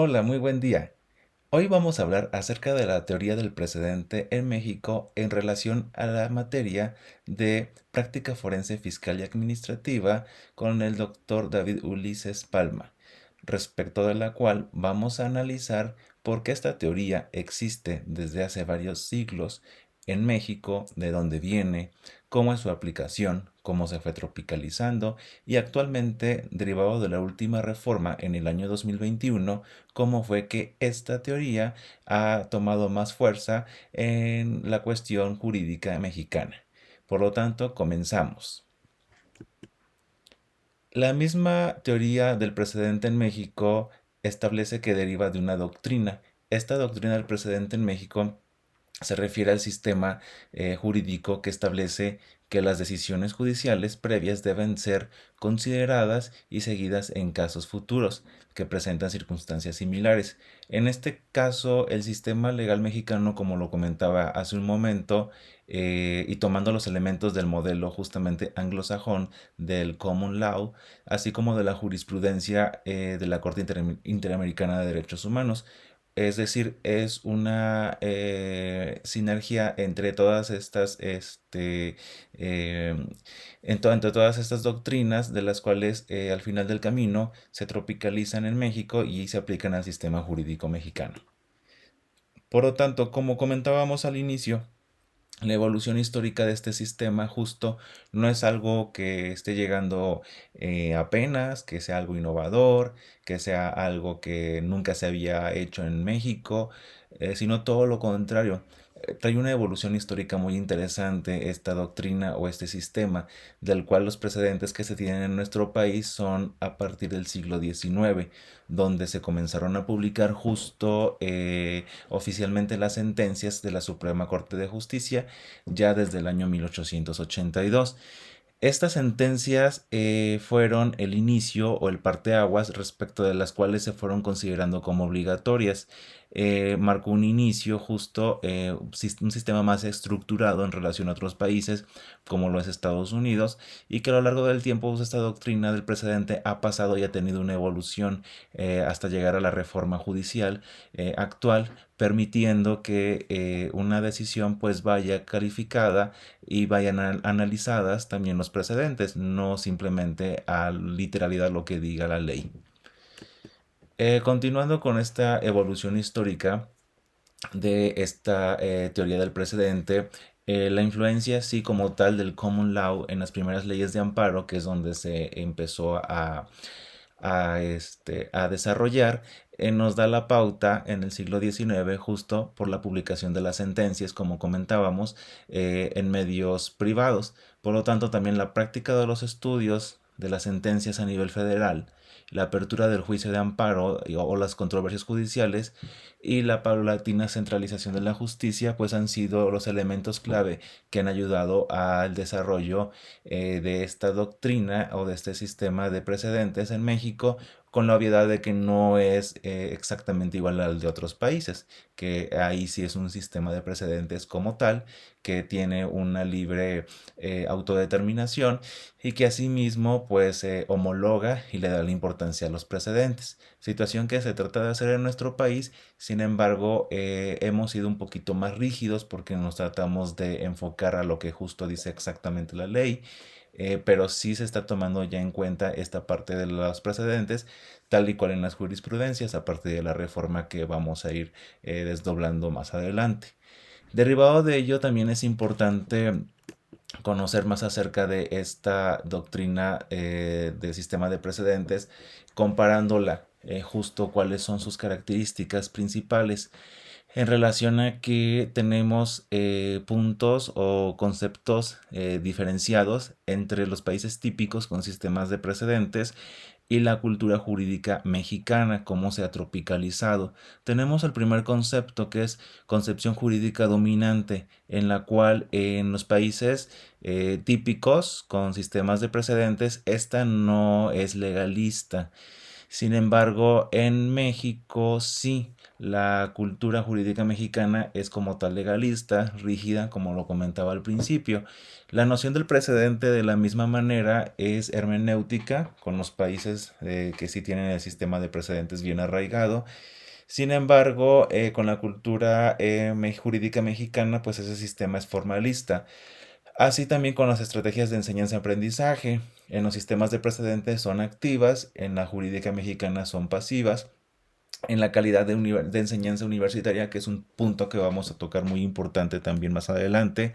Hola, muy buen día. Hoy vamos a hablar acerca de la teoría del precedente en México en relación a la materia de práctica forense fiscal y administrativa con el doctor David Ulises Palma, respecto de la cual vamos a analizar por qué esta teoría existe desde hace varios siglos en México, de dónde viene, cómo es su aplicación, cómo se fue tropicalizando y actualmente, derivado de la última reforma en el año 2021, cómo fue que esta teoría ha tomado más fuerza en la cuestión jurídica mexicana. Por lo tanto, comenzamos. La misma teoría del precedente en México establece que deriva de una doctrina. Esta doctrina del precedente en México se refiere al sistema jurídico que establece que las decisiones judiciales previas deben ser consideradas y seguidas en casos futuros que presentan circunstancias similares. En este caso, el sistema legal mexicano, como lo comentaba hace un momento, y tomando los elementos del modelo justamente anglosajón del Common Law, así como de la jurisprudencia de la Corte Interamericana de Derechos Humanos, es decir, es una sinergia entre todas estas, eh, entre todas estas doctrinas, de las cuales al final del camino se tropicalizan en México y se aplican al sistema jurídico mexicano. Por lo tanto, como comentábamos al inicio, la evolución histórica de este sistema justo no es algo que esté llegando apenas, que sea algo innovador, que sea algo que nunca se había hecho en México, sino todo lo contrario. Trae una evolución histórica muy interesante esta doctrina o este sistema, del cual los precedentes que se tienen en nuestro país son a partir del siglo XIX, donde se comenzaron a publicar justo oficialmente las sentencias de la Suprema Corte de Justicia ya desde el año 1882. Estas sentencias fueron el inicio o el parteaguas respecto de las cuales se fueron considerando como obligatorias. Marcó un inicio justo un sistema más estructurado en relación a otros países como lo es Estados Unidos, y que a lo largo del tiempo pues, esta doctrina del precedente ha pasado y ha tenido una evolución hasta llegar a la reforma judicial actual, permitiendo que una decisión pues vaya calificada y vayan analizadas también los precedentes, no simplemente a literalidad lo que diga la ley. Continuando con esta evolución histórica de esta teoría del precedente, la influencia así como tal del common law en las primeras leyes de amparo, que es donde se empezó a desarrollar, nos da la pauta en el siglo XIX justo por la publicación de las sentencias, como comentábamos, en medios privados. Por lo tanto, también la práctica de los estudios de las sentencias a nivel federal, la apertura del juicio de amparo o las controversias judiciales y la paulatina centralización de la justicia, pues han sido los elementos clave que han ayudado al desarrollo de esta doctrina o de este sistema de precedentes en México, con la obviedad de que no es exactamente igual al de otros países, que ahí sí es un sistema de precedentes como tal, que tiene una libre autodeterminación y que asimismo pues homologa y le da la importancia a los precedentes. Situación que se trata de hacer en nuestro país, sin embargo hemos sido un poquito más rígidos porque nos tratamos de enfocar a lo que justo dice exactamente la ley, pero sí se está tomando ya en cuenta esta parte de los precedentes, tal y cual en las jurisprudencias, a partir de la reforma que vamos a ir desdoblando más adelante. Derivado de ello, también es importante conocer más acerca de esta doctrina del sistema de precedentes, comparándola justo cuáles son sus características principales en relación a que tenemos puntos o conceptos diferenciados entre los países típicos con sistemas de precedentes y la cultura jurídica mexicana, cómo se ha tropicalizado. Tenemos el primer concepto, que es concepción jurídica dominante, en la cual en los países típicos con sistemas de precedentes, esta no es legalista. Sin embargo, en México sí, la cultura jurídica mexicana es como tal legalista, rígida, como lo comentaba al principio. La noción del precedente de la misma manera es hermenéutica con los países que sí tienen el sistema de precedentes bien arraigado. Sin embargo, con la cultura jurídica mexicana, pues ese sistema es formalista. Así también con las estrategias de enseñanza-aprendizaje. En los sistemas de precedentes son activas, en la jurídica mexicana son pasivas. En la calidad de enseñanza universitaria, que es un punto que vamos a tocar muy importante también más adelante,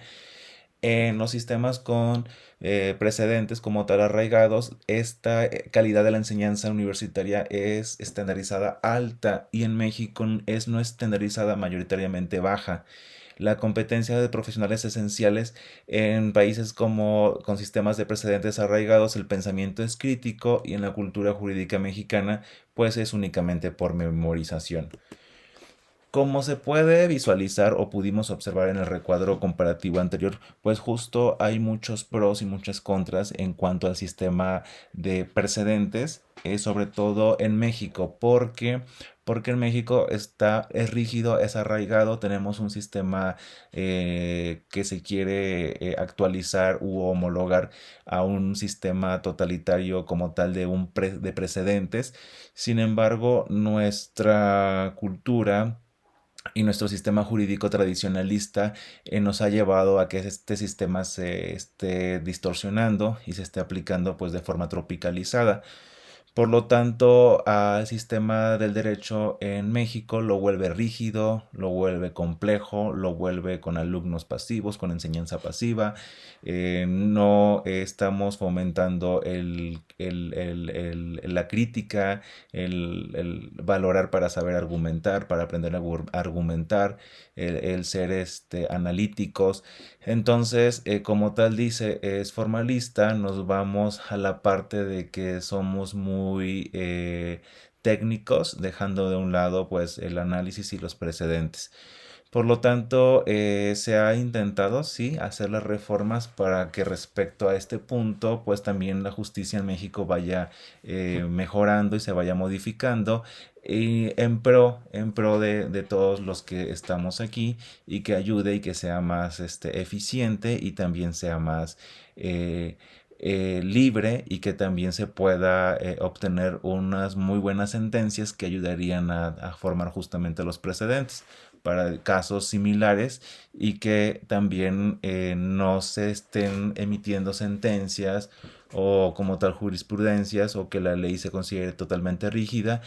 en los sistemas con precedentes como tal arraigados, esta calidad de la enseñanza universitaria es estandarizada alta y en México es no estandarizada, mayoritariamente baja. La competencia de profesionales esenciales en países como con sistemas de precedentes arraigados, el pensamiento es crítico y en la cultura jurídica mexicana pues es únicamente por memorización. Como se puede visualizar o pudimos observar en el recuadro comparativo anterior, pues justo hay muchos pros y muchas contras en cuanto al sistema de precedentes, sobre todo en México, porque en México es rígido, es arraigado, tenemos un sistema que se quiere actualizar u homologar a un sistema totalitario como tal de precedentes. Sin embargo, nuestra cultura y nuestro sistema jurídico tradicionalista nos ha llevado a que este sistema se esté distorsionando y se esté aplicando pues de forma tropicalizada. Por lo tanto, al sistema del derecho en México lo vuelve rígido, lo vuelve complejo, lo vuelve con alumnos pasivos, con enseñanza pasiva. No estamos fomentando la crítica, el valorar para saber argumentar, para aprender a argumentar, el ser analíticos. Entonces, como tal dice, es formalista, nos vamos a la parte de que somos muy técnicos, dejando de un lado pues el análisis y los precedentes. Por lo tanto, se ha intentado, sí, hacer las reformas para que respecto a este punto, pues también la justicia en México vaya mejorando y se vaya modificando y en pro de todos los que estamos aquí y que ayude y que sea más eficiente y también sea más libre y que también se pueda obtener unas muy buenas sentencias que ayudarían a formar justamente los precedentes para casos similares y que también no se estén emitiendo sentencias o como tal jurisprudencias o que la ley se considere totalmente rígida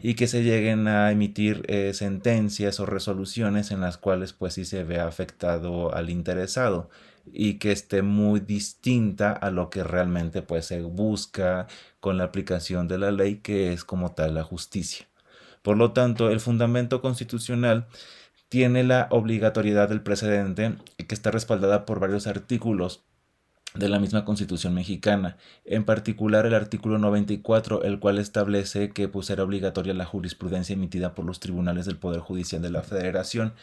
y que se lleguen a emitir sentencias o resoluciones en las cuales pues sí se vea afectado al interesado y que esté muy distinta a lo que realmente pues se busca con la aplicación de la ley, que es como tal la justicia. Por lo tanto, el fundamento constitucional tiene la obligatoriedad del precedente que está respaldada por varios artículos de la misma Constitución mexicana, en particular el artículo 94, el cual establece que pues, será obligatoria la jurisprudencia emitida por los tribunales del Poder Judicial de la Federación.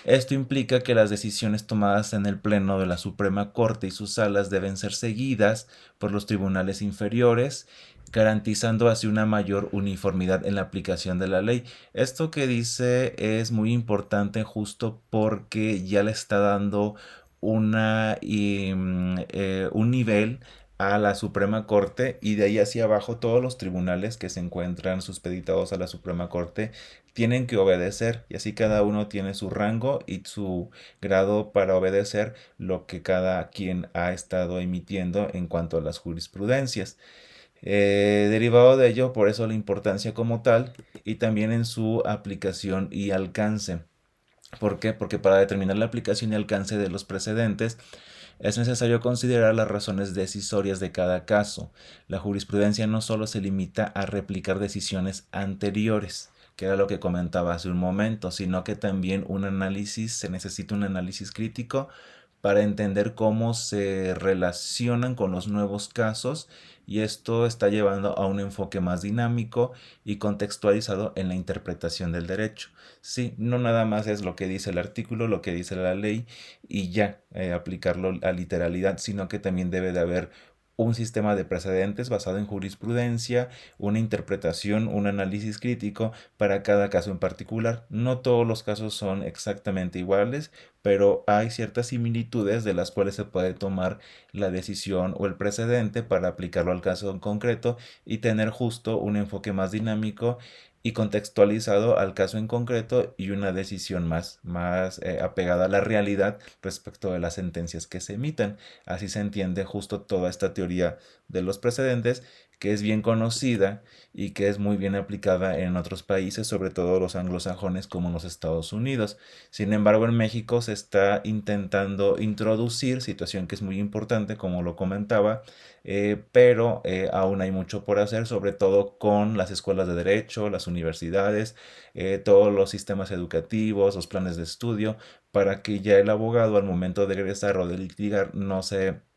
Esto implica que las decisiones tomadas en el Pleno de la Suprema Corte y sus salas deben ser seguidas por los tribunales inferiores, garantizando así una mayor uniformidad en la aplicación de la ley. Esto que dice es muy importante justo porque ya le está dando un nivel a la Suprema Corte y de ahí hacia abajo todos los tribunales que se encuentran supeditados a la Suprema Corte tienen que obedecer y así cada uno tiene su rango y su grado para obedecer lo que cada quien ha estado emitiendo en cuanto a las jurisprudencias. Derivado de ello, por eso la importancia como tal y también en su aplicación y alcance. ¿Por qué? Porque para determinar la aplicación y alcance de los precedentes es necesario considerar las razones decisorias de cada caso. La jurisprudencia no solo se limita a replicar decisiones anteriores, que era lo que comentaba hace un momento, sino que también se necesita un análisis crítico para entender cómo se relacionan con los nuevos casos y esto está llevando a un enfoque más dinámico y contextualizado en la interpretación del derecho. Sí, no nada más es lo que dice el artículo, lo que dice la ley y ya aplicarlo a literalidad, sino que también debe de haber un sistema de precedentes basado en jurisprudencia, una interpretación, un análisis crítico para cada caso en particular. No todos los casos son exactamente iguales, pero hay ciertas similitudes de las cuales se puede tomar la decisión o el precedente para aplicarlo al caso en concreto y tener justo un enfoque más dinámico y contextualizado al caso en concreto y una decisión más apegada a la realidad respecto de las sentencias que se emitan. Así se entiende justo toda esta teoría de los precedentes, que es bien conocida y que es muy bien aplicada en otros países, sobre todo los anglosajones como en los Estados Unidos. Sin embargo, en México se está intentando introducir, situación que es muy importante, como lo comentaba, pero aún hay mucho por hacer, sobre todo con las escuelas de derecho, las universidades, todos los sistemas educativos, los planes de estudio, para que ya el abogado al momento de egresar o de litigar no se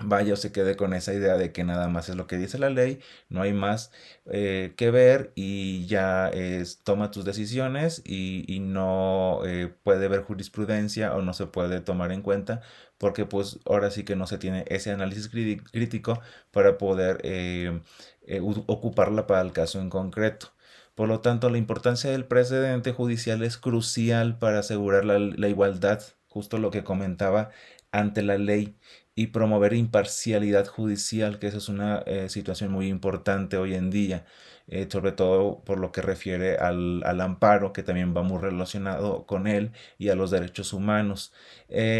vaya o se quede con esa idea de que nada más es lo que dice la ley, no hay más que ver y ya toma tus decisiones y no puede ver jurisprudencia o no se puede tomar en cuenta porque pues ahora sí que no se tiene ese análisis crítico para poder ocuparla para el caso en concreto. Por lo tanto, la importancia del precedente judicial es crucial para asegurar la igualdad, justo lo que comentaba, ante la ley y promover imparcialidad judicial, que eso es una situación muy importante hoy en día, sobre todo por lo que refiere al amparo, que también va muy relacionado con él, y a los derechos humanos.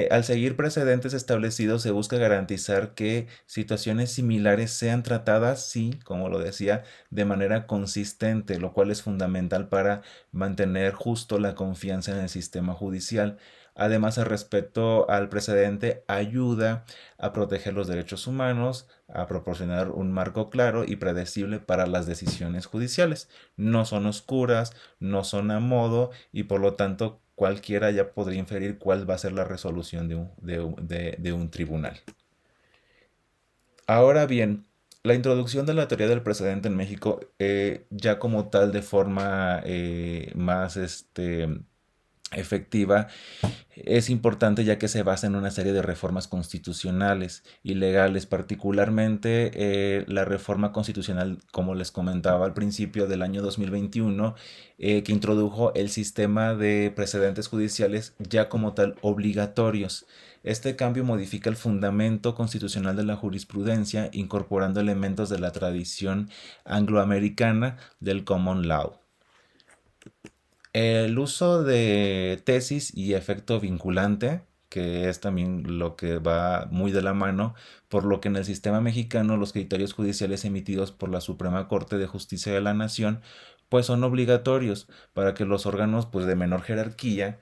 Al seguir precedentes establecidos, se busca garantizar que situaciones similares sean tratadas, sí, como lo decía, de manera consistente, lo cual es fundamental para mantener justo la confianza en el sistema judicial. Además, el respeto al precedente ayuda a proteger los derechos humanos, a proporcionar un marco claro y predecible para las decisiones judiciales. No son oscuras, no son a modo y por lo tanto cualquiera ya podría inferir cuál va a ser la resolución de un tribunal. Ahora bien, la introducción de la teoría del precedente en México, ya como tal de forma más efectiva, es importante ya que se basa en una serie de reformas constitucionales y legales, particularmente la reforma constitucional, como les comentaba al principio del año 2021, que introdujo el sistema de precedentes judiciales ya como tal obligatorios. Este cambio modifica el fundamento constitucional de la jurisprudencia, incorporando elementos de la tradición angloamericana del common law. El uso de tesis y efecto vinculante, que es también lo que va muy de la mano, por lo que en el sistema mexicano los criterios judiciales emitidos por la Suprema Corte de Justicia de la Nación pues son obligatorios para que los órganos pues de menor jerarquía,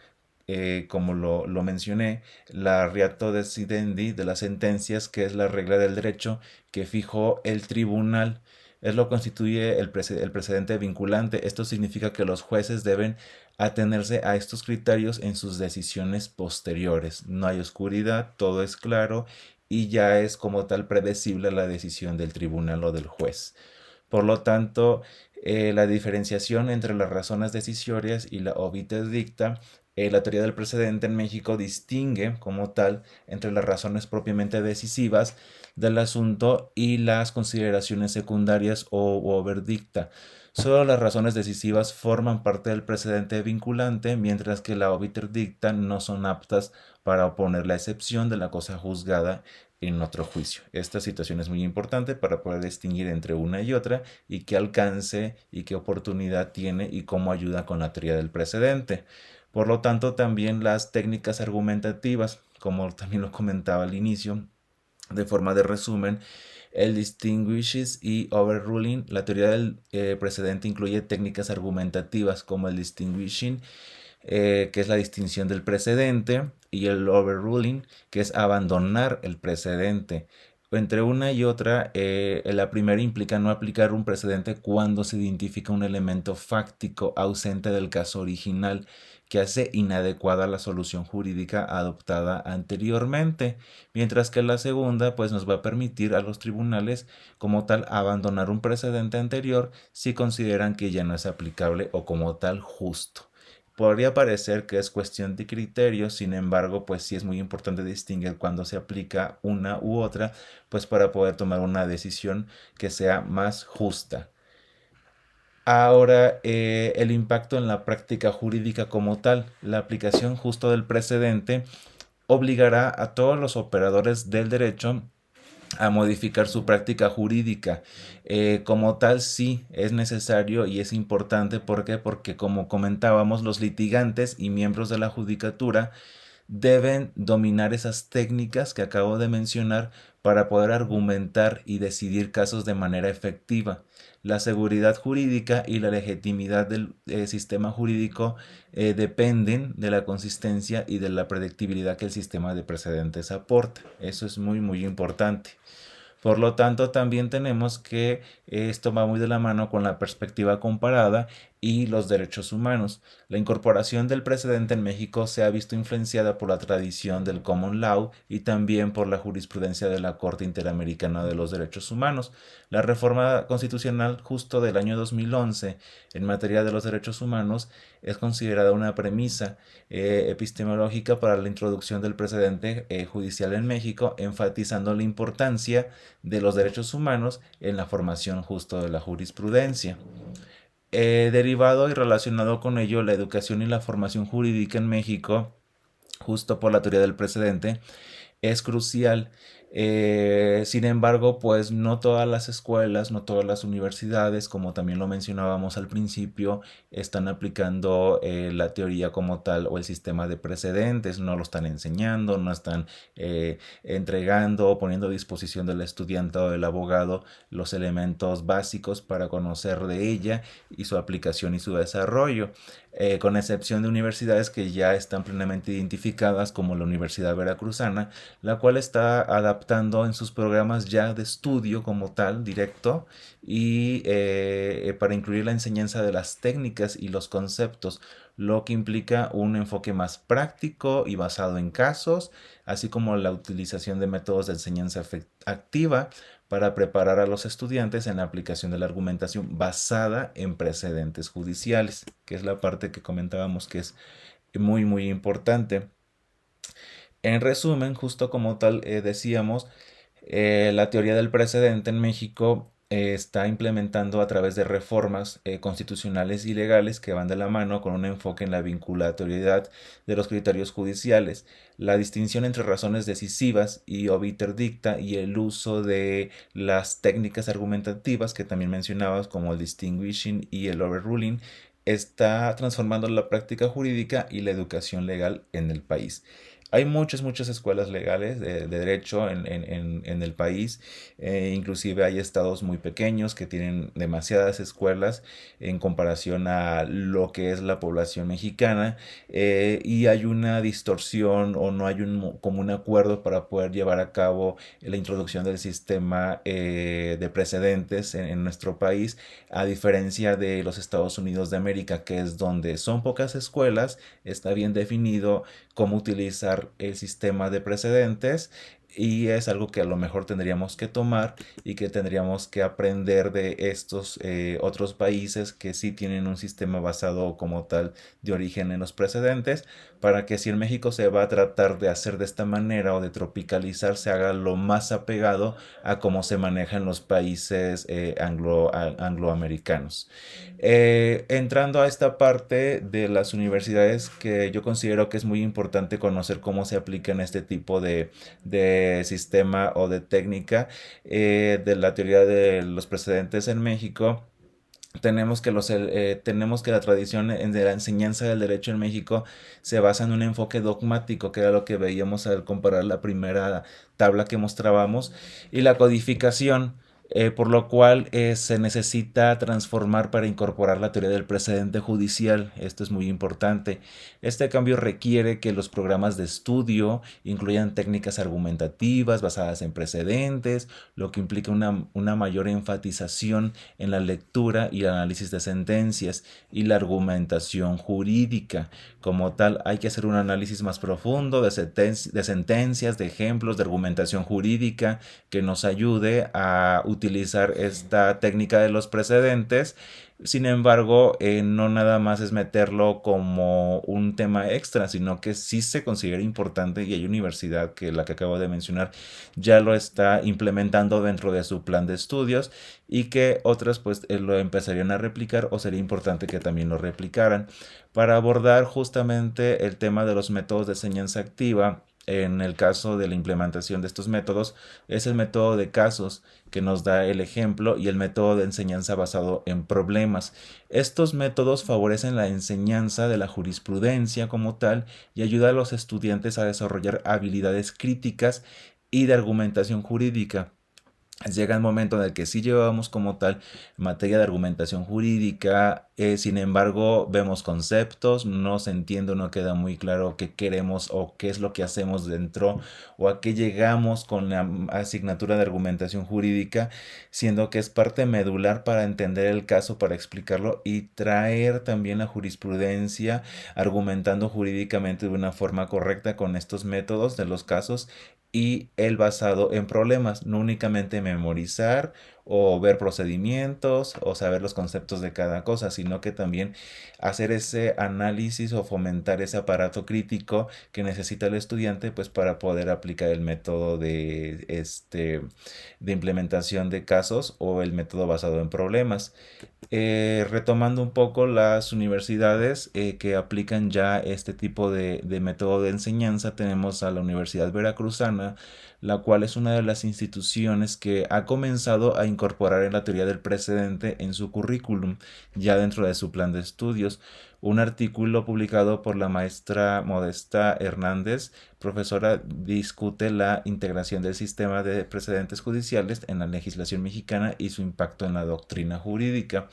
como lo mencioné, la Reato Decidendi de las sentencias, que es la regla del derecho que fijó el tribunal, es lo que constituye el precedente vinculante. Esto significa que los jueces deben atenerse a estos criterios en sus decisiones posteriores. No hay oscuridad, todo es claro y ya es como tal predecible la decisión del tribunal o del juez. Por lo tanto, la diferenciación entre las razones decisorias y la obiter dicta, la teoría del precedente en México distingue como tal entre las razones propiamente decisivas del asunto y las consideraciones secundarias o verdicta. Solo las razones decisivas forman parte del precedente vinculante, mientras que la obiter dicta no son aptas para oponer la excepción de la cosa juzgada en otro juicio. Esta situación es muy importante para poder distinguir entre una y otra y qué alcance y qué oportunidad tiene y cómo ayuda con la teoría del precedente. Por lo tanto, también las técnicas argumentativas, como también lo comentaba al inicio, de forma de resumen, el distinguishes y overruling. La teoría del precedente incluye técnicas argumentativas como el distinguishing, que es la distinción del precedente, y el overruling, que es abandonar el precedente. Entre una y otra, la primera implica no aplicar un precedente cuando se identifica un elemento fáctico ausente del caso original que hace inadecuada la solución jurídica adoptada anteriormente, mientras que la segunda pues nos va a permitir a los tribunales como tal abandonar un precedente anterior si consideran que ya no es aplicable o como tal justo. Podría parecer que es cuestión de criterio, sin embargo, pues sí es muy importante distinguir cuando se aplica una u otra, pues para poder tomar una decisión que sea más justa. Ahora, el impacto en la práctica jurídica como tal, la aplicación justo del precedente obligará a todos los operadores del derecho a modificar su práctica jurídica. Como tal, sí es necesario y es importante. ¿Por qué? Porque como comentábamos, los litigantes y miembros de la judicatura deben dominar esas técnicas que acabo de mencionar para poder argumentar y decidir casos de manera efectiva. La seguridad jurídica y la legitimidad del sistema jurídico dependen de la consistencia y de la predictibilidad que el sistema de precedentes aporta. Eso es muy, muy importante. Por lo tanto, también tenemos que esto va muy de la mano con la perspectiva comparada y los derechos humanos. La incorporación del precedente en México se ha visto influenciada por la tradición del common law y también por la jurisprudencia de la Corte Interamericana de los Derechos Humanos. La reforma constitucional justo del año 2011 en materia de los derechos humanos es considerada una premisa epistemológica para la introducción del precedente judicial en México, enfatizando la importancia de los derechos humanos en la formación justo de la jurisprudencia. Derivado y relacionado con ello, la educación y la formación jurídica en México, justo por la teoría del precedente, es crucial. Sin embargo, pues no todas las escuelas, no todas las universidades, como también lo mencionábamos al principio, están aplicando la teoría como tal o el sistema de precedentes, no lo están enseñando, no están entregando o poniendo a disposición del estudiante o del abogado los elementos básicos para conocer de ella y su aplicación y su desarrollo, con excepción de universidades que ya están plenamente identificadas como la Universidad Veracruzana, la cual está adaptando en sus programas ya de estudio como tal, directo, y para incluir la enseñanza de las técnicas y los conceptos, lo que implica un enfoque más práctico y basado en casos, así como la utilización de métodos de enseñanza activa para preparar a los estudiantes en la aplicación de la argumentación basada en precedentes judiciales, que es la parte que comentábamos que es muy, muy importante. En resumen, justo como tal decíamos, la teoría del precedente en México está implementando a través de reformas constitucionales y legales que van de la mano con un enfoque en la vinculatoriedad de los criterios judiciales, la distinción entre razones decisivas y obiter dicta y el uso de las técnicas argumentativas que también mencionabas como el distinguishing y el overruling está transformando la práctica jurídica y la educación legal en el país. Hay muchas, muchas escuelas legales de derecho en el país. Inclusive hay estados muy pequeños que tienen demasiadas escuelas en comparación a lo que es la población mexicana, y hay una distorsión o no hay como un acuerdo para poder llevar a cabo la introducción del sistema de precedentes en nuestro país, a diferencia de los Estados Unidos de América, que es donde son pocas escuelas, está bien definido cómo utilizar el sistema de precedentes, y es algo que a lo mejor tendríamos que tomar y que tendríamos que aprender de estos otros países que sí tienen un sistema basado como tal de origen en los precedentes, para que si en México se va a tratar de hacer de esta manera o de tropicalizar, se haga lo más apegado a cómo se maneja en los países angloamericanos. Entrando a esta parte de las universidades, que yo considero que es muy importante conocer cómo se aplican este tipo de sistema o de técnica de la teoría de los precedentes en México. Tenemos que la tradición de la enseñanza del derecho en México se basa en un enfoque dogmático, que era lo que veíamos al comparar la primera tabla que mostrábamos, y la codificación, por lo cual se necesita transformar para incorporar la teoría del precedente judicial. Esto es muy importante. Este cambio requiere que los programas de estudio incluyan técnicas argumentativas basadas en precedentes, lo que implica una mayor enfatización en la lectura y el análisis de sentencias y la argumentación jurídica. Como tal, hay que hacer un análisis más profundo de sentencias, de ejemplos, de argumentación jurídica que nos ayude a utilizar utilizar esta técnica de los precedentes. Sin embargo, no nada más es meterlo como un tema extra, sino que sí se considera importante y hay universidad que la que acabo de mencionar ya lo está implementando dentro de su plan de estudios y que otras pues lo empezarían a replicar o sería importante que también lo replicaran para abordar justamente el tema de los métodos de enseñanza activa. En el caso de la implementación de estos métodos, es el método de casos que nos da el ejemplo y el método de enseñanza basado en problemas. Estos métodos favorecen la enseñanza de la jurisprudencia como tal y ayuda a los estudiantes a desarrollar habilidades críticas y de argumentación jurídica. Llega el momento en el que sí llevamos como tal materia de argumentación jurídica, sin embargo vemos conceptos, no se entiende, no queda muy claro qué queremos o qué es lo que hacemos dentro o a qué llegamos con la asignatura de argumentación jurídica, siendo que es parte medular para entender el caso, para explicarlo y traer también la jurisprudencia argumentando jurídicamente de una forma correcta con estos métodos de los casos y el basado en problemas, no únicamente memorizar o ver procedimientos o saber los conceptos de cada cosa, sino que también hacer ese análisis o fomentar ese aparato crítico que necesita el estudiante pues para poder aplicar el método de implementación de casos o el método basado en problemas. Retomando un poco las universidades que aplican ya este tipo de método de enseñanza, tenemos a la Universidad Veracruzana, la cual es una de las instituciones que ha comenzado a incorporar en la teoría del precedente en su currículum, ya dentro de su plan de estudios. Un artículo publicado por la maestra Modesta Hernández, profesora, discute la integración del sistema de precedentes judiciales en la legislación mexicana y su impacto en la doctrina jurídica.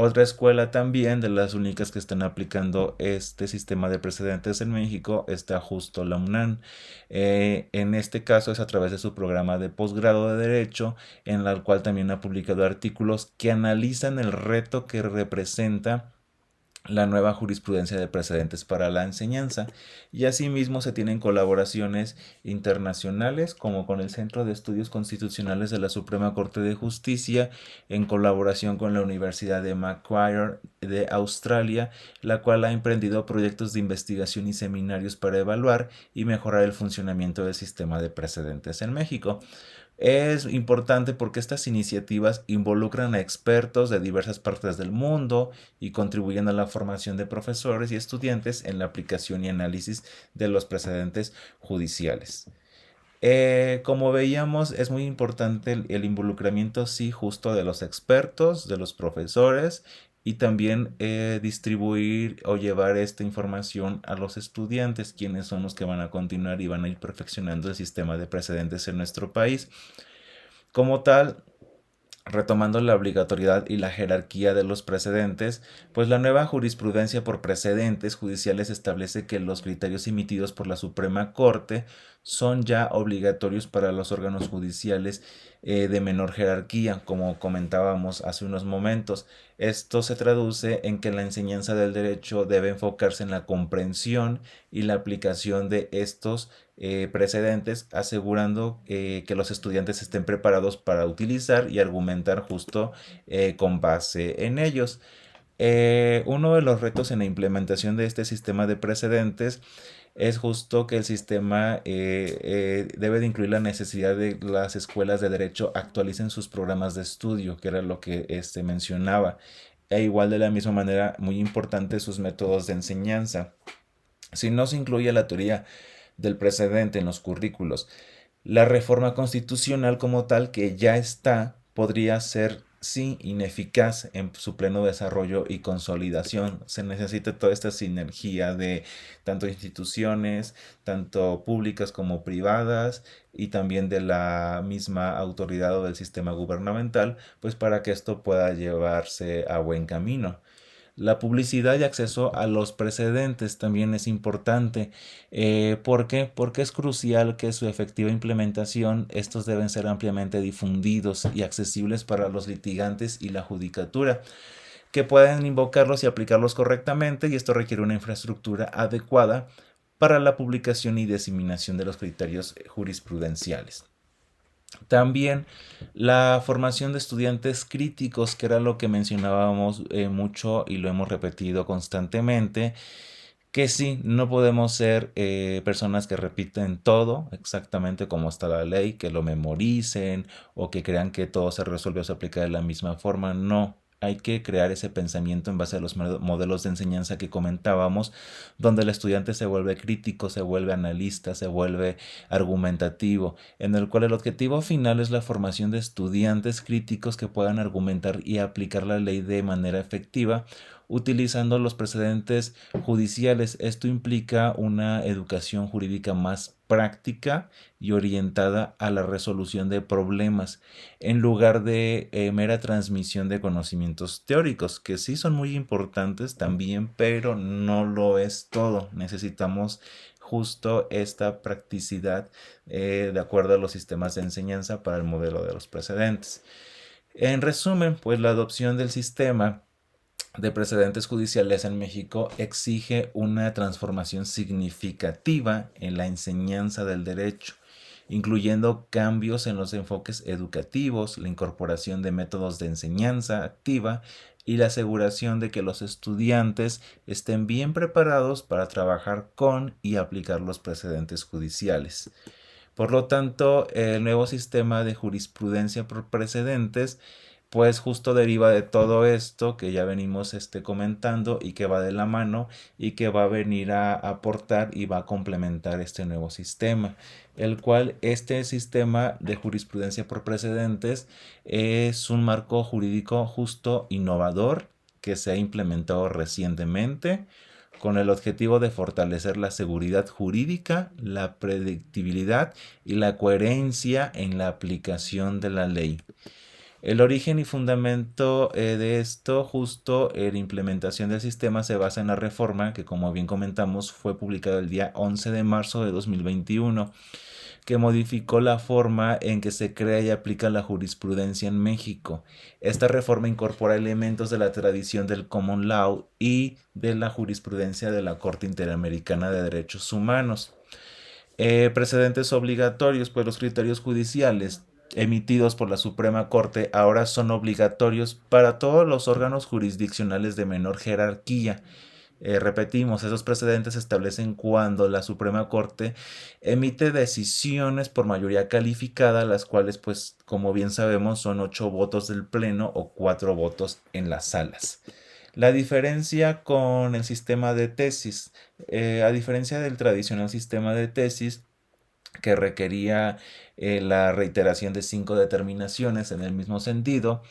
Otra escuela también, de las únicas que están aplicando este sistema de precedentes en México, está justo la UNAM. En este caso es a través de su programa de posgrado de Derecho, en el cual también ha publicado artículos que analizan el reto que representa la nueva jurisprudencia de precedentes para la enseñanza y asimismo se tienen colaboraciones internacionales como con el Centro de Estudios Constitucionales de la Suprema Corte de Justicia en colaboración con la Universidad de Macquarie de Australia, la cual ha emprendido proyectos de investigación y seminarios para evaluar y mejorar el funcionamiento del sistema de precedentes en México. Es importante porque estas iniciativas involucran a expertos de diversas partes del mundo y contribuyen a la formación de profesores y estudiantes en la aplicación y análisis de los precedentes judiciales. Como veíamos, es muy importante el involucramiento, sí, justo de los expertos, de los profesores y también distribuir o llevar esta información a los estudiantes, quienes son los que van a continuar y van a ir perfeccionando el sistema de precedentes en nuestro país. Como tal, retomando la obligatoriedad y la jerarquía de los precedentes, pues la nueva jurisprudencia por precedentes judiciales establece que los criterios emitidos por la Suprema Corte son ya obligatorios para los órganos judiciales de menor jerarquía, como comentábamos hace unos momentos. Esto se traduce en que la enseñanza del derecho debe enfocarse en la comprensión y la aplicación de estos precedentes, asegurando que los estudiantes estén preparados para utilizar y argumentar justo con base en ellos. Uno de los retos en la implementación de este sistema de precedentes es justo que el sistema debe de incluir la necesidad de las escuelas de derecho actualicen sus programas de estudio, que era lo que mencionaba, e igual de la misma manera muy importante sus métodos de enseñanza. Si no se incluye la teoría del precedente en los currículos, la reforma constitucional como tal que ya está podría ser sí ineficaz en su pleno desarrollo y consolidación. Se necesita toda esta sinergia de tanto instituciones, tanto públicas como privadas y también de la misma autoridad o del sistema gubernamental, pues para que esto pueda llevarse a buen camino. La publicidad y acceso a los precedentes también es importante. ¿Por qué? Porque es crucial que su efectiva implementación, estos deben ser ampliamente difundidos y accesibles para los litigantes y la judicatura, que puedan invocarlos y aplicarlos correctamente, y esto requiere una infraestructura adecuada para la publicación y diseminación de los criterios jurisprudenciales. También la formación de estudiantes críticos, que era lo que mencionábamos mucho y lo hemos repetido constantemente, que sí, no podemos ser personas que repiten todo exactamente como está la ley, que lo memoricen o que crean que todo se resuelve o se aplica de la misma forma. No, hay que crear ese pensamiento en base a los modelos de enseñanza que comentábamos, donde el estudiante se vuelve crítico, se vuelve analista, se vuelve argumentativo, en el cual el objetivo final es la formación de estudiantes críticos que puedan argumentar y aplicar la ley de manera efectiva utilizando los precedentes judiciales. Esto implica una educación jurídica más práctica y orientada a la resolución de problemas en lugar de mera transmisión de conocimientos teóricos, que sí son muy importantes también, pero no lo es todo. Necesitamos justo esta practicidad de acuerdo a los sistemas de enseñanza para el modelo de los precedentes. En resumen, pues la adopción del sistema de precedentes judiciales en México exige una transformación significativa en la enseñanza del derecho, incluyendo cambios en los enfoques educativos, la incorporación de métodos de enseñanza activa y la aseguración de que los estudiantes estén bien preparados para trabajar con y aplicar los precedentes judiciales. Por lo tanto, el nuevo sistema de jurisprudencia por precedentes pues justo deriva de todo esto que ya venimos comentando y que va de la mano y que va a venir a aportar y va a complementar este nuevo sistema, el cual este sistema de jurisprudencia por precedentes es un marco jurídico justo innovador que se ha implementado recientemente con el objetivo de fortalecer la seguridad jurídica, la predictibilidad y la coherencia en la aplicación de la ley. El origen y fundamento de esto, justo la implementación del sistema, se basa en la reforma que, como bien comentamos, fue publicada el día 11 de marzo de 2021, que modificó la forma en que se crea y aplica la jurisprudencia en México. Esta reforma incorpora elementos de la tradición del common law y de la jurisprudencia de la Corte Interamericana de Derechos Humanos. Precedentes obligatorios, pues los criterios judiciales emitidos por la Suprema Corte ahora son obligatorios para todos los órganos jurisdiccionales de menor jerarquía. Repetimos, esos precedentes se establecen cuando la Suprema Corte emite decisiones por mayoría calificada, las cuales, pues, como bien sabemos, son 8 votos del Pleno o 4 votos en las salas. La diferencia con el sistema de tesis, a diferencia del tradicional sistema de tesis, que requería la reiteración de 5 determinaciones en el mismo sentido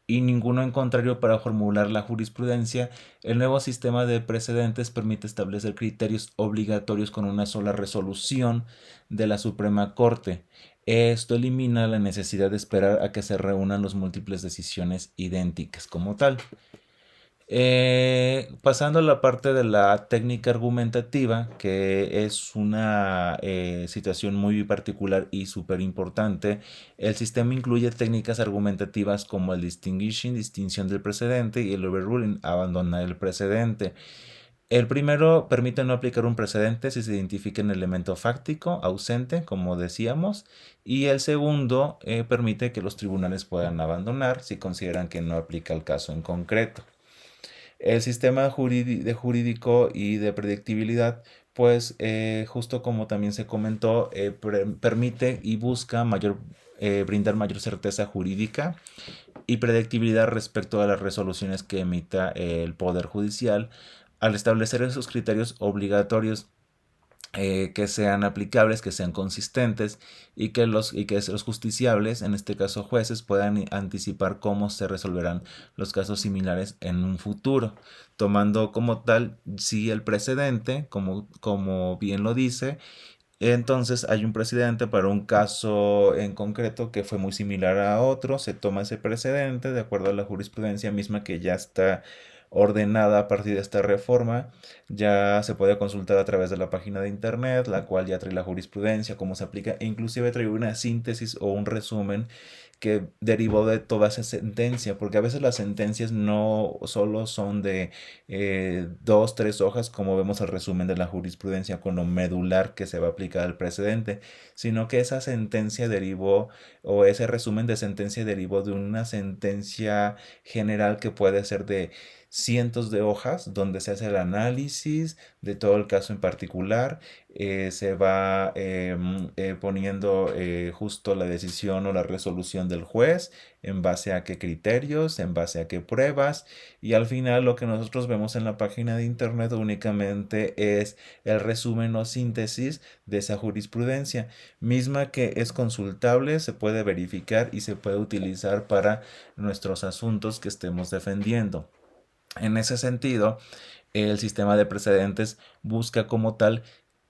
y ninguno en contrario para formular la jurisprudencia, el nuevo sistema de precedentes permite establecer criterios obligatorios con una sola resolución de la Suprema Corte. Esto elimina la necesidad de esperar a que se reúnan las múltiples decisiones idénticas como tal. Pasando a la parte de la técnica argumentativa, que es una situación muy particular y súper importante, el sistema incluye técnicas argumentativas como el distinguishing, distinción del precedente, y el overruling, abandonar el precedente. El primero permite no aplicar un precedente si se identifica un elemento fáctico ausente, como decíamos, y el segundo permite que los tribunales puedan abandonar si consideran que no aplica el caso en concreto. El sistema jurídico y de predictibilidad, pues justo como también se comentó, permite y busca brindar mayor certeza jurídica y predictibilidad respecto a las resoluciones que emita el Poder Judicial al establecer esos criterios obligatorios que sean aplicables, que sean consistentes y que los justiciables, en este caso jueces, puedan anticipar cómo se resolverán los casos similares en un futuro, tomando como tal, sí, el precedente, como bien lo dice. Entonces hay un precedente para un caso en concreto que fue muy similar a otro, se toma ese precedente de acuerdo a la jurisprudencia misma que ya está ordenada a partir de esta reforma, ya se puede consultar a través de la página de internet, la cual ya trae la jurisprudencia, cómo se aplica, e inclusive trae una síntesis o un resumen que derivó de toda esa sentencia, porque a veces las sentencias no solo son de dos, tres hojas, como vemos el resumen de la jurisprudencia con lo medular que se va a aplicar al precedente, sino que esa sentencia derivó, o ese resumen de sentencia derivó de una sentencia general que puede ser de cientos de hojas, donde se hace el análisis de todo el caso en particular, se va poniendo justo la decisión o la resolución del juez, en base a qué criterios, en base a qué pruebas, y al final lo que nosotros vemos en la página de internet únicamente es el resumen o síntesis de esa jurisprudencia, misma que es consultable, se puede verificar y se puede utilizar para nuestros asuntos que estemos defendiendo. En ese sentido, el sistema de precedentes busca como tal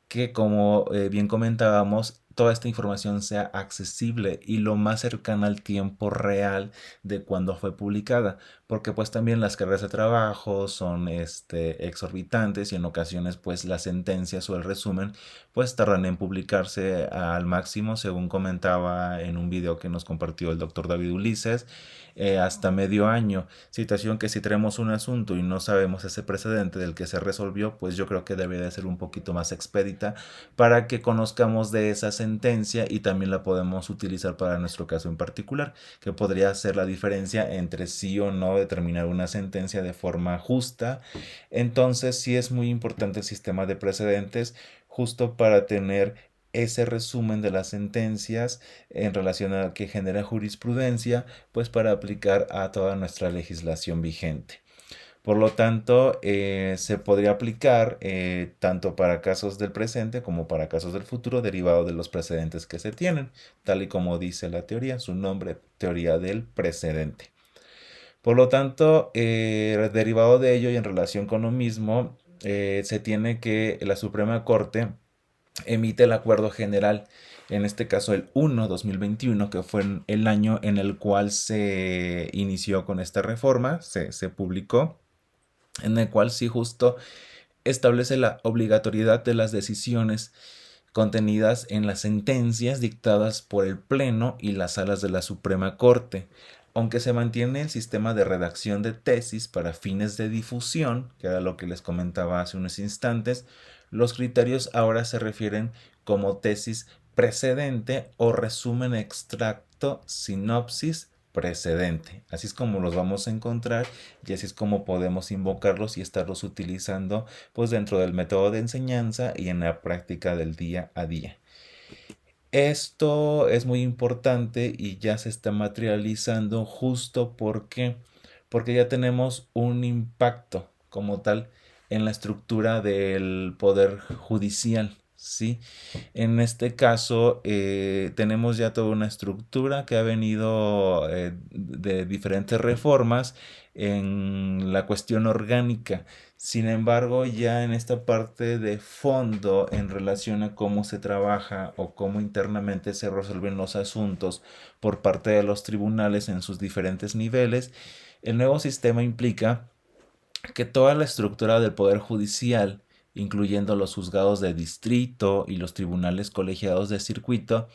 que, como bien comentábamos, toda esta información sea accesible y lo más cercana al tiempo real de cuando fue publicada, porque pues también las cargas de trabajo son exorbitantes y en ocasiones pues las sentencias o el resumen pues tardan en publicarse al máximo, según comentaba en un video que nos compartió el doctor David Ulises, hasta medio año, situación que si tenemos un asunto y no sabemos ese precedente del que se resolvió, pues yo creo que debe de ser un poquito más expedita para que conozcamos de esa sentencia y también la podemos utilizar para nuestro caso en particular, que podría ser la diferencia entre sí o no determinar una sentencia de forma justa. Entonces sí es muy importante el sistema de precedentes justo para tener ese resumen de las sentencias en relación a que genera jurisprudencia, pues para aplicar a toda nuestra legislación vigente. Por lo tanto, se podría aplicar tanto para casos del presente como para casos del futuro derivado de los precedentes que se tienen, tal y como dice la teoría, su nombre, teoría del precedente. Por lo tanto, derivado de ello y en relación con lo mismo, se tiene que la Suprema Corte emite el acuerdo general, en este caso el 1/2021, que fue el año en el cual se inició con esta reforma, se publicó, en el cual sí justo establece la obligatoriedad de las decisiones contenidas en las sentencias dictadas por el Pleno y las salas de la Suprema Corte, aunque se mantiene el sistema de redacción de tesis para fines de difusión, que era lo que les comentaba hace unos instantes. Los criterios ahora se refieren como tesis precedente o resumen, extracto, sinopsis precedente. Así es como los vamos a encontrar y así es como podemos invocarlos y estarlos utilizando pues dentro del método de enseñanza y en la práctica del día a día. Esto es muy importante y ya se está materializando justo porque ya tenemos un impacto como tal en la estructura del poder judicial, ¿sí? En este caso, tenemos ya toda una estructura que ha venido de diferentes reformas en la cuestión orgánica. Sin embargo, ya en esta parte de fondo en relación a cómo se trabaja o cómo internamente se resuelven los asuntos por parte de los tribunales en sus diferentes niveles, el nuevo sistema implica que toda la estructura del Poder Judicial, incluyendo los juzgados de distrito y los tribunales colegiados de circuito,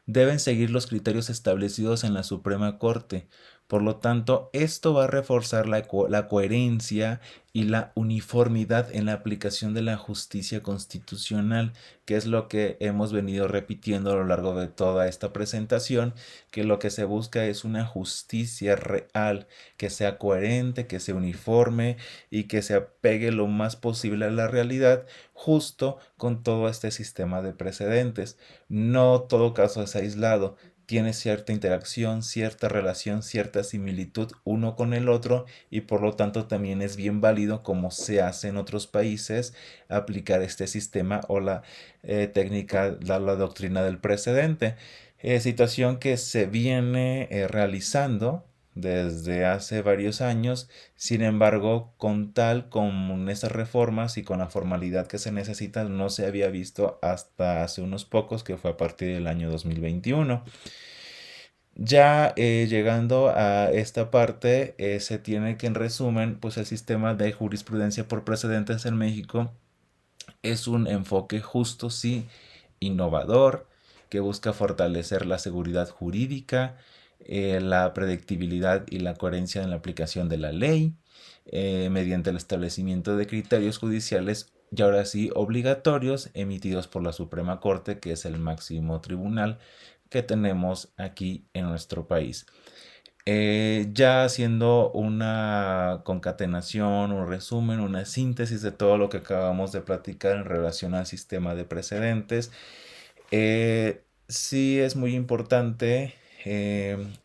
deben seguir los criterios establecidos en la Suprema Corte. Por lo tanto, esto va a reforzar la coherencia y la uniformidad en la aplicación de la justicia constitucional, que es lo que hemos venido repitiendo a lo largo de toda esta presentación, que lo que se busca es una justicia real, que sea coherente, que sea uniforme y que se apegue lo más posible a la realidad, justo con todo este sistema de precedentes. No todo caso es aislado, tiene cierta interacción, cierta relación, cierta similitud uno con el otro y por lo tanto también es bien válido, como se hace en otros países, aplicar este sistema o la técnica, la doctrina del precedente. Situación que se viene realizando desde hace varios años. Sin embargo, con esas reformas y con la formalidad que se necesita, no se había visto hasta hace unos pocos, que fue a partir del año 2021. Ya llegando a esta parte, se tiene que, en resumen, pues el sistema de jurisprudencia por precedentes en México es un enfoque justo, sí, innovador, que busca fortalecer la seguridad jurídica, la predictibilidad y la coherencia en la aplicación de la ley, mediante el establecimiento de criterios judiciales y ahora sí obligatorios emitidos por la Suprema Corte, que es el máximo tribunal que tenemos aquí en nuestro país. Ya haciendo una concatenación, un resumen, una síntesis de todo lo que acabamos de platicar en relación al sistema de precedentes, sí es muy importante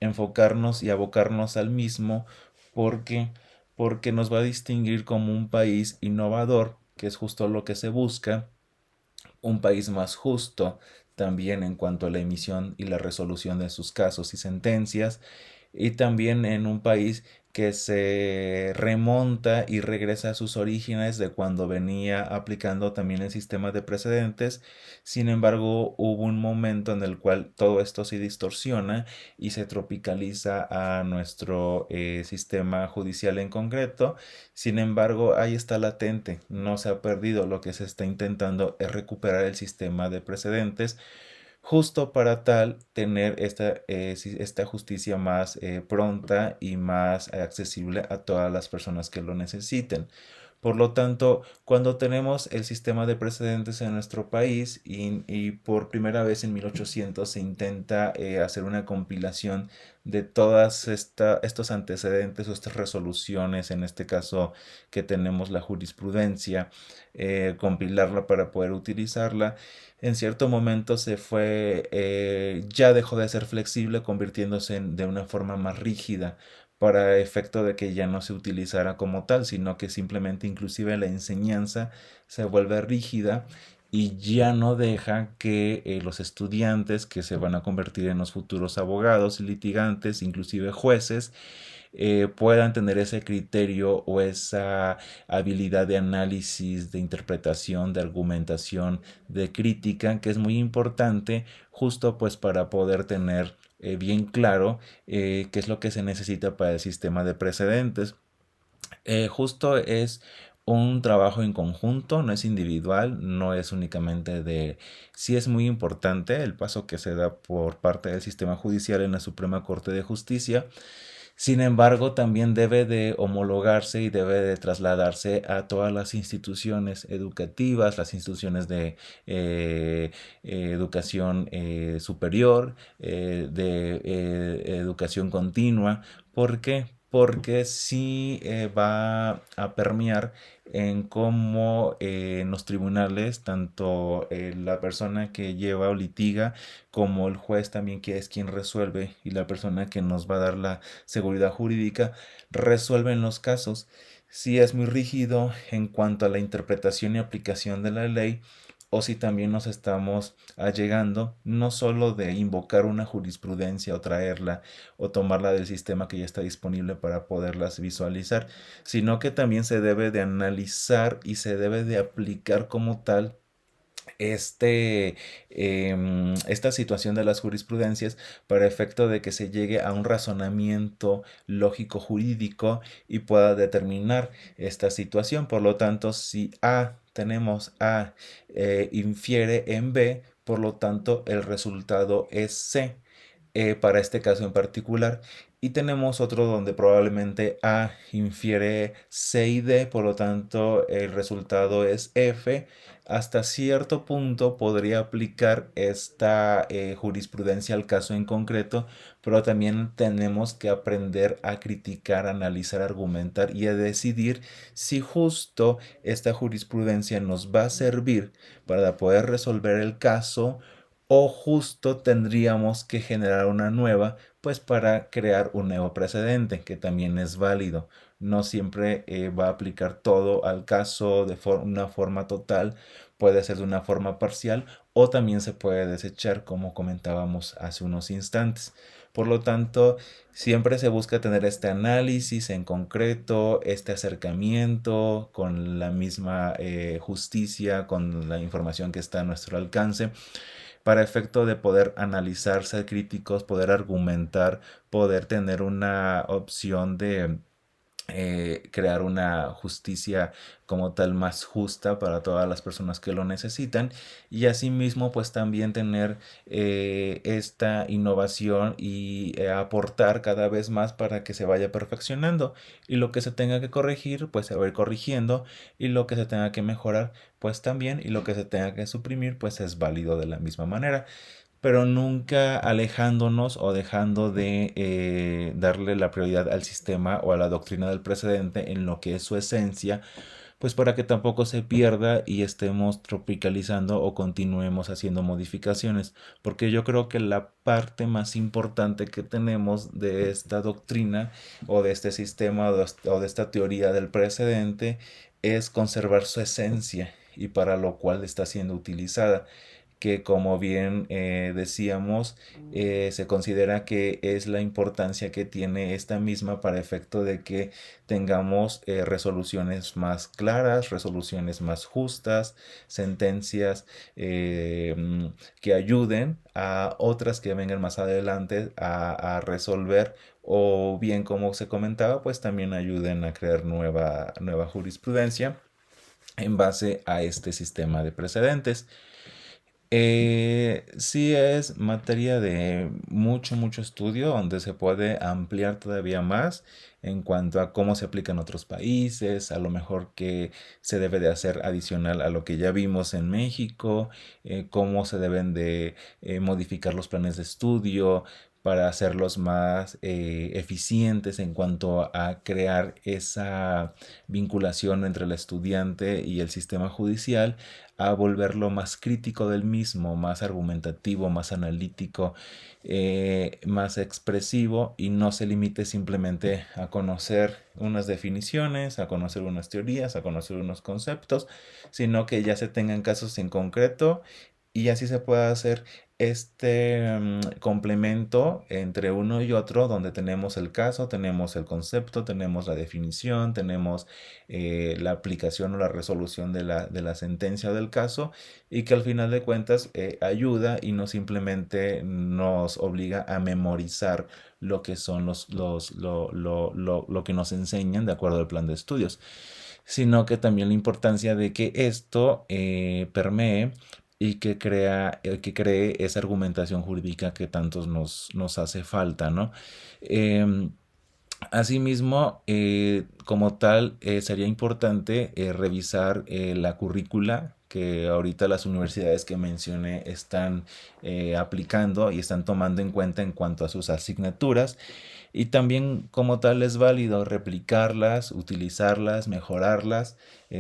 enfocarnos y abocarnos al mismo porque, porque nos va a distinguir como un país innovador, que es justo lo que se busca, un país más justo también en cuanto a la emisión y la resolución de sus casos y sentencias, y también en un país que se remonta y regresa a sus orígenes de cuando venía aplicando también el sistema de precedentes. Sin embargo, hubo un momento en el cual todo esto se distorsiona y se tropicaliza a nuestro sistema judicial en concreto. Sin embargo, ahí está latente, no se ha perdido. Lo que se está intentando es recuperar el sistema de precedentes justo para tal tener esta justicia más pronta y más accesible a todas las personas que lo necesiten. Por lo tanto, cuando tenemos el sistema de precedentes en nuestro país y por primera vez en 1800 se intenta hacer una compilación de todas estos antecedentes o estas resoluciones, en este caso que tenemos la jurisprudencia, compilarla para poder utilizarla, en cierto momento se fue, ya dejó de ser flexible, convirtiéndose de una forma más rígida para efecto de que ya no se utilizara como tal, sino que simplemente inclusive la enseñanza se vuelve rígida y ya no deja que los estudiantes que se van a convertir en los futuros abogados, litigantes, inclusive jueces, puedan tener ese criterio o esa habilidad de análisis, de interpretación, de argumentación, de crítica, que es muy importante justo pues para poder tener bien claro qué es lo que se necesita para el sistema de precedentes. Justo es un trabajo en conjunto, no es individual, no es únicamente de... Sí es muy importante el paso que se da por parte del sistema judicial en la Suprema Corte de Justicia. Sin embargo, también debe de homologarse y debe de trasladarse a todas las instituciones educativas, las instituciones de educación superior, de educación continua. ¿Por qué? Porque sí va a permear en cómo en los tribunales, tanto la persona que lleva o litiga, como el juez también que es quien resuelve y la persona que nos va a dar la seguridad jurídica, resuelven los casos. Si es muy rígido en cuanto a la interpretación y aplicación de la ley, o si también nos estamos allegando no solo de invocar una jurisprudencia o traerla o tomarla del sistema que ya está disponible para poderlas visualizar, sino que también se debe de analizar y se debe de aplicar como tal esta situación de las jurisprudencias para efecto de que se llegue a un razonamiento lógico jurídico y pueda determinar esta situación. Por lo tanto, si A tenemos A infiere en B, por lo tanto el resultado es C. Para este caso en particular. Y tenemos otro donde probablemente A infiere C y D, por lo tanto el resultado es F. Hasta cierto punto podría aplicar esta jurisprudencia al caso en concreto, pero también tenemos que aprender a criticar, analizar, argumentar y a decidir si justo esta jurisprudencia nos va a servir para poder resolver el caso o justo tendríamos que generar una nueva, pues para crear un nuevo precedente, que también es válido. No siempre va a aplicar todo al caso de una forma total, puede ser de una forma parcial o también se puede desechar, como comentábamos hace unos instantes. Por lo tanto, siempre se busca tener este análisis en concreto, este acercamiento con la misma justicia, con la información que está a nuestro alcance para efecto de poder analizar, ser críticos, poder argumentar, poder tener una opción crear una justicia como tal más justa para todas las personas que lo necesitan y asimismo pues también tener esta innovación y aportar cada vez más para que se vaya perfeccionando y lo que se tenga que corregir pues se va a ir corrigiendo y lo que se tenga que mejorar pues también y lo que se tenga que suprimir pues es válido de la misma manera, pero nunca alejándonos o dejando de darle la prioridad al sistema o a la doctrina del precedente en lo que es su esencia, pues para que tampoco se pierda y estemos tropicalizando o continuemos haciendo modificaciones, porque yo creo que la parte más importante que tenemos de esta doctrina o de este sistema o de esta teoría del precedente es conservar su esencia y para lo cual está siendo utilizada, que como bien decíamos, se considera que es la importancia que tiene esta misma para efecto de que tengamos resoluciones más claras, resoluciones más justas, sentencias que ayuden a otras que vengan más adelante a resolver o bien como se comentaba, pues también ayuden a crear nueva jurisprudencia en base a este sistema de precedentes. Sí es materia de mucho estudio donde se puede ampliar todavía más en cuanto a cómo se aplica en otros países, a lo mejor que se debe de hacer adicional a lo que ya vimos en México, cómo se deben de modificar los planes de estudio para hacerlos más eficientes en cuanto a crear esa vinculación entre el estudiante y el sistema judicial, a volverlo más crítico del mismo, más argumentativo, más analítico, más expresivo y no se limite simplemente a conocer unas definiciones, a conocer unas teorías, a conocer unos conceptos, sino que ya se tengan casos en concreto y así se puede hacer este complemento entre uno y otro, donde tenemos el caso, tenemos el concepto, tenemos la definición, tenemos la aplicación o la resolución de la sentencia o del caso, y que al final de cuentas ayuda y no simplemente nos obliga a memorizar lo que son lo que nos enseñan de acuerdo al plan de estudios, sino que también la importancia de que esto permee y que cree esa argumentación jurídica que tantos nos hace falta, ¿no? Em, Asimismo, como tal, sería importante revisar la currícula que ahorita las universidades que mencioné están aplicando y están tomando en cuenta en cuanto a sus asignaturas. Y también como tal es válido replicarlas, utilizarlas, mejorarlas,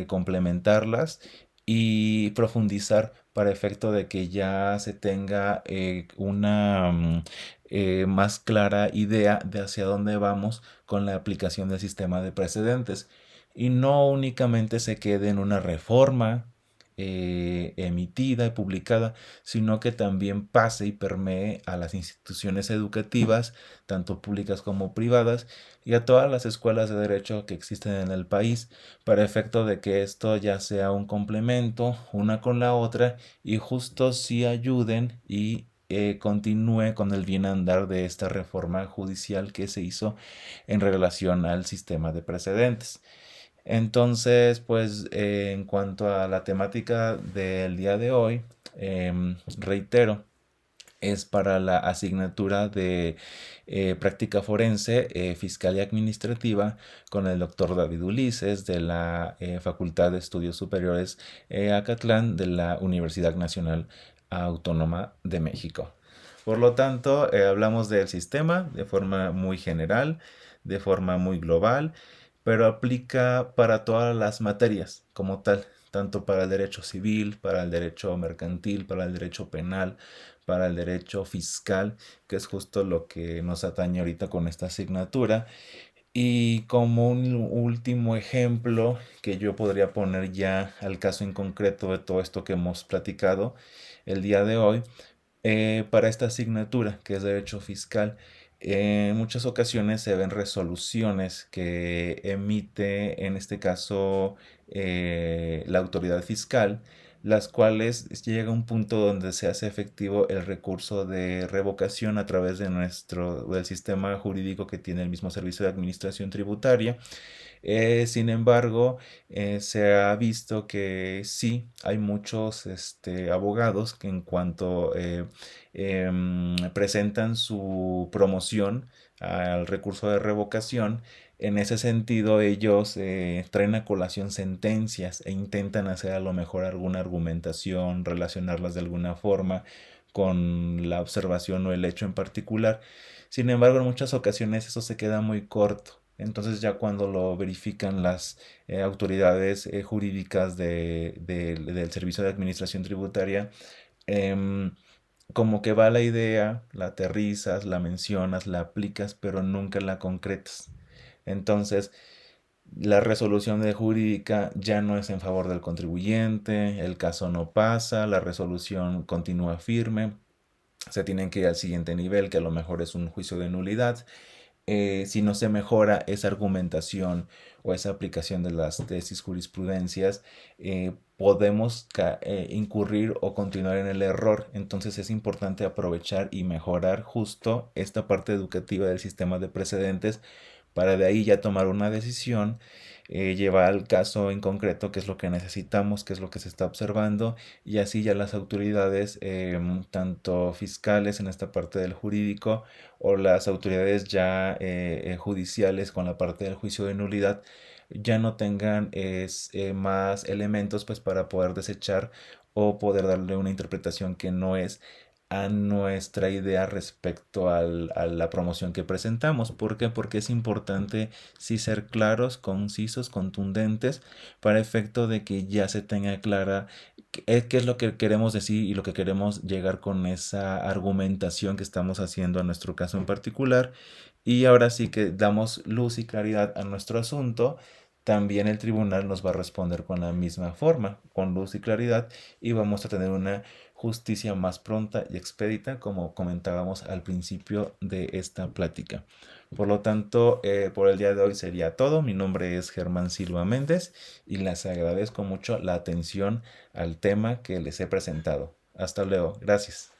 complementarlas y profundizar para efecto de que ya se tenga una más clara idea de hacia dónde vamos con la aplicación del sistema de precedentes y no únicamente se quede en una reforma emitida y publicada, sino que también pase y permee a las instituciones educativas, tanto públicas como privadas, y a todas las escuelas de derecho que existen en el país, para efecto de que esto ya sea un complemento una con la otra y justo sí ayuden y continúe con el bien andar de esta reforma judicial que se hizo en relación al sistema de precedentes. Entonces, pues en cuanto a la temática del día de hoy, reitero, es para la asignatura de práctica forense, fiscal y administrativa con el doctor David Ulises de la Facultad de Estudios Superiores Acatlán de la Universidad Nacional Autónoma de México. Por lo tanto, hablamos del sistema de forma muy general, de forma muy global, pero aplica para todas las materias como tal, tanto para el derecho civil, para el derecho mercantil, para el derecho penal, para el derecho fiscal, que es justo lo que nos atañe ahorita con esta asignatura. Y como un último ejemplo que yo podría poner ya al caso en concreto de todo esto que hemos platicado el día de hoy, para esta asignatura, que es derecho fiscal, en muchas ocasiones se ven resoluciones que emite, en este caso, la autoridad fiscal las cuales llega un punto donde se hace efectivo el recurso de revocación a través de del sistema jurídico que tiene el mismo Servicio de Administración Tributaria. Sin embargo, se ha visto que sí, hay muchos abogados que en cuanto presentan su promoción al recurso de revocación, en ese sentido ellos traen a colación sentencias e intentan hacer a lo mejor alguna argumentación, relacionarlas de alguna forma con la observación o el hecho en particular. Sin embargo, en muchas ocasiones eso se queda muy corto. Entonces ya cuando lo verifican las autoridades jurídicas del Servicio de Administración Tributaria, em, como que va la idea, la aterrizas, la mencionas, la aplicas, pero nunca la concretas. Entonces, la resolución de jurídica ya no es en favor del contribuyente, el caso no pasa, la resolución continúa firme, se tienen que ir al siguiente nivel, que a lo mejor es un juicio de nulidad. Si no se mejora esa argumentación o esa aplicación de las tesis jurisprudencias, podemos incurrir o continuar en el error. Entonces es importante aprovechar y mejorar justo esta parte educativa del sistema de precedentes para de ahí ya tomar una decisión, llevar al caso en concreto qué es lo que necesitamos, qué es lo que se está observando, y así ya las autoridades, tanto fiscales en esta parte del jurídico o las autoridades ya judiciales con la parte del juicio de nulidad, ya no tengan más elementos pues para poder desechar o poder darle una interpretación que no es a nuestra idea respecto a la promoción que presentamos. ¿Por qué? Porque es importante sí ser claros, concisos, contundentes, para efecto de que ya se tenga clara qué es lo que queremos decir y lo que queremos llegar con esa argumentación que estamos haciendo a nuestro caso en particular. Y ahora sí que damos luz y claridad a nuestro asunto. También el tribunal nos va a responder con la misma forma, con luz y claridad, y vamos a tener una justicia más pronta y expedita, como comentábamos al principio de esta plática. Por lo tanto, por el día de hoy sería todo. Mi nombre es Germán Silva Méndez y les agradezco mucho la atención al tema que les he presentado. Hasta luego. Gracias.